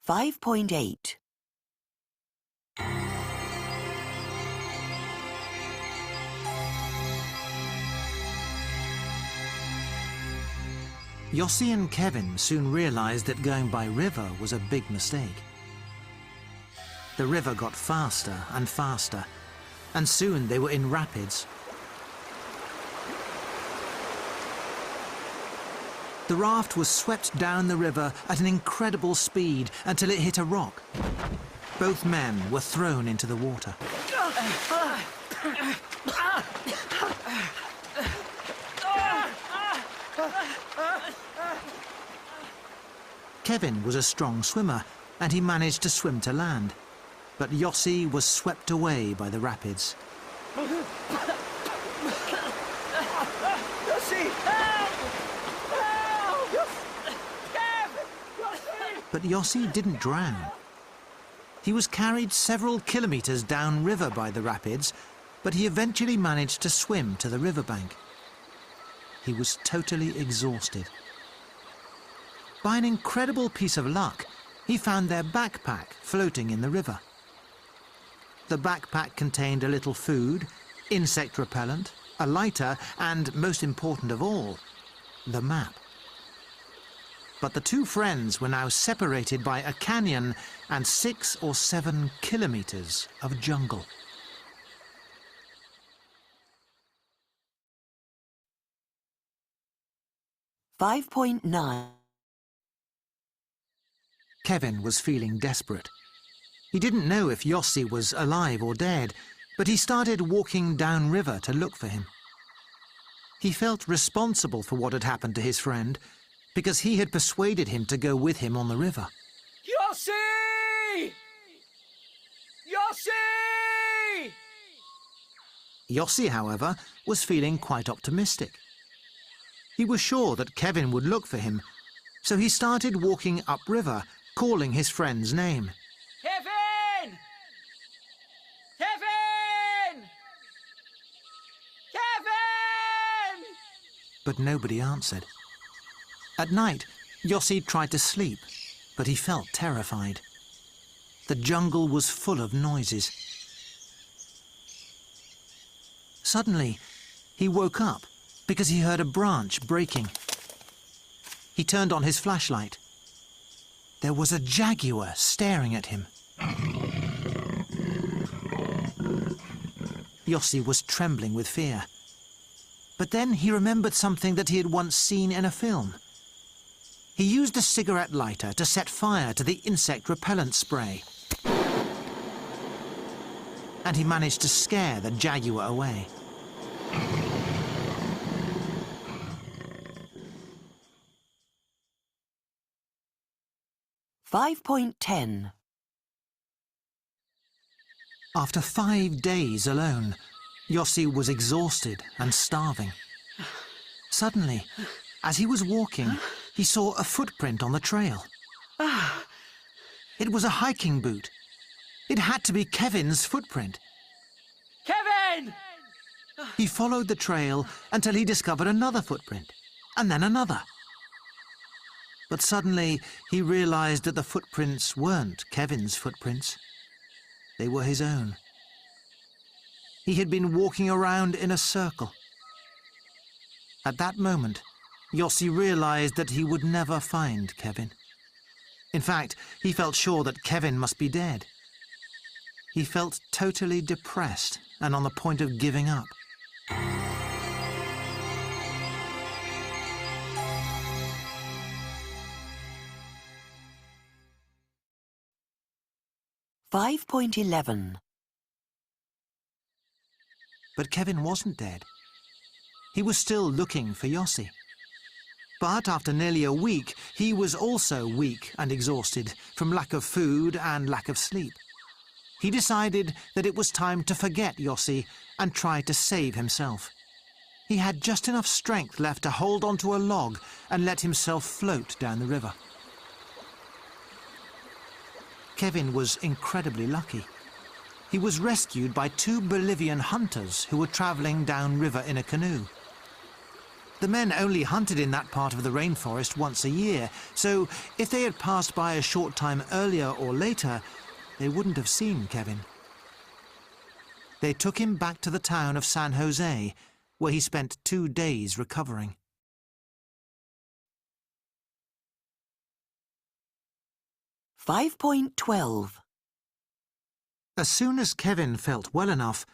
5.8. Yossi and Kevin soon realized that going by river was a big mistake. The river got faster and faster, and soon they were in rapids. The raft was swept down the river at an incredible speed until it hit a rock. Both men were thrown into the water. Kevin was a strong swimmer, and he managed to swim to land. But Yossi was swept away by the rapids. But Yossi didn't drown. He was carried several kilometers downriver by the rapids, but he eventually managed to swim to the riverbank. He was totally exhausted. By an incredible piece of luck, he found their backpack floating in the river. The backpack contained a little food, insect repellent, a lighter, and, most important of all, the map. But the two friends were now separated by a canyon and 6 or 7 kilometers of jungle. (5.9). Kevin was feeling desperate. He didn't know if Yossi was alive or dead, but he started walking downriver to look for him. He felt responsible for what had happened to his friend, because he had persuaded him to go with him on the river. Yossi! Yossi! Yossi, however, was feeling quite optimistic. He was sure that Kevin would look for him, so he started walking upriver, calling his friend's name. Kevin! Kevin! Kevin! But nobody answered. At night, Yossi tried to sleep, but he felt terrified. The jungle was full of noises. Suddenly, he woke up because he heard a branch breaking. He turned on his flashlight. There was a jaguar staring at him. Yossi was trembling with fear. But then he remembered something that he had once seen in a film. He used a cigarette lighter to set fire to the insect repellent spray. And he managed to scare the jaguar away. (5.10). After 5 days alone, Yossi was exhausted and starving. Suddenly, as he was walking, he saw a footprint on the trail. It was a hiking boot. It had to be Kevin's footprint. Kevin! He followed the trail until he discovered another footprint, and then another. But suddenly, he realized that the footprints weren't Kevin's footprints. They were his own. He had been walking around in a circle. At that moment, Yossi realized that he would never find Kevin. In fact, he felt sure that Kevin must be dead. He felt totally depressed and on the point of giving up. (5.11). But Kevin wasn't dead. He was still looking for Yossi. But after nearly a week, he was also weak and exhausted from lack of food and lack of sleep. He decided that it was time to forget Yossi and try to save himself. He had just enough strength left to hold onto a log and let himself float down the river. Kevin was incredibly lucky. He was rescued by 2 Bolivian hunters who were traveling downriver in a canoe. The men only hunted in that part of the rainforest once a year, so if they had passed by a short time earlier or later, they wouldn't have seen Kevin. They took him back to the town of San Jose, where he spent 2 days recovering. $5.12. As soon as Kevin felt well enough,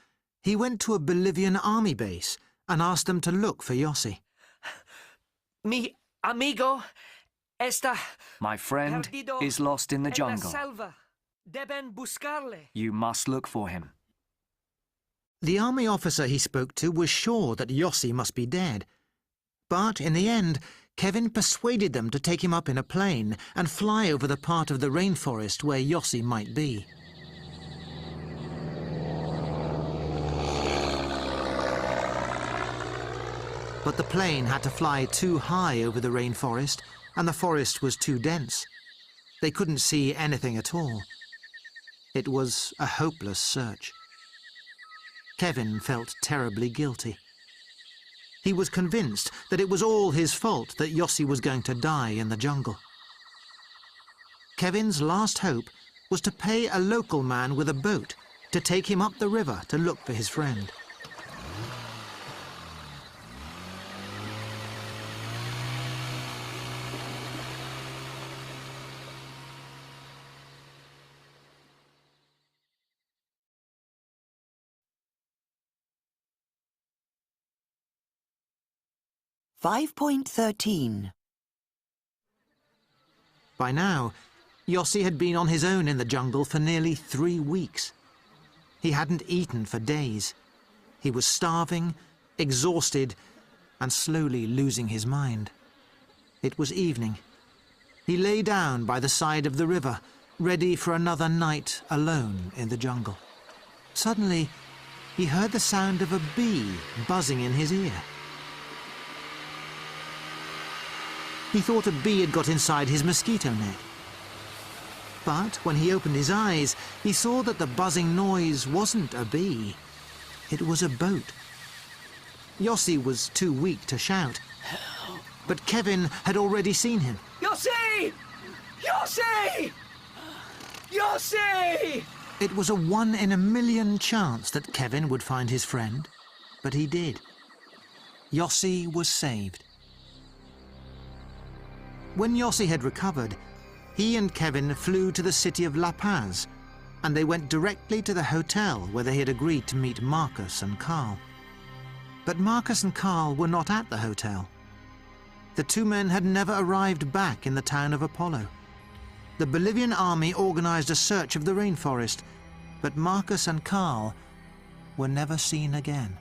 he went to a Bolivian army base and asked them to look for Yossi. Mi amigo está My friend perdido is lost in the en la jungle. selva. Deben buscarle. You must look for him. The army officer he spoke to was sure that Yossi must be dead. But in the end, Kevin persuaded them to take him up in a plane and fly over the part of the rainforest where Yossi might be. But the plane had to fly too high over the rainforest, and the forest was too dense. They couldn't see anything at all. It was a hopeless search. Kevin felt terribly guilty. He was convinced that it was all his fault that Yossi was going to die in the jungle. Kevin's last hope was to pay a local man with a boat to take him up the river to look for his friend. $5.13. By now, Yossi had been on his own in the jungle for nearly 3 weeks. He hadn't eaten for days. He was starving, exhausted, and slowly losing his mind. It was evening. He lay down by the side of the river, ready for another night alone in the jungle. Suddenly, he heard the sound of a bee buzzing in his ear. He thought a bee had got inside his mosquito net. But when he opened his eyes, he saw that the buzzing noise wasn't a bee. It was a boat. Yossi was too weak to shout, but Kevin had already seen him. Yossi! Yossi! Yossi! It was a 1 in a million chance that Kevin would find his friend, but he did. Yossi was saved. When Yossi had recovered, he and Kevin flew to the city of La Paz, and they went directly to the hotel where they had agreed to meet Marcus and Carl. But Marcus and Carl were not at the hotel. The 2 men had never arrived back in the town of Apollo. The Bolivian army organized a search of the rainforest, but Marcus and Carl were never seen again.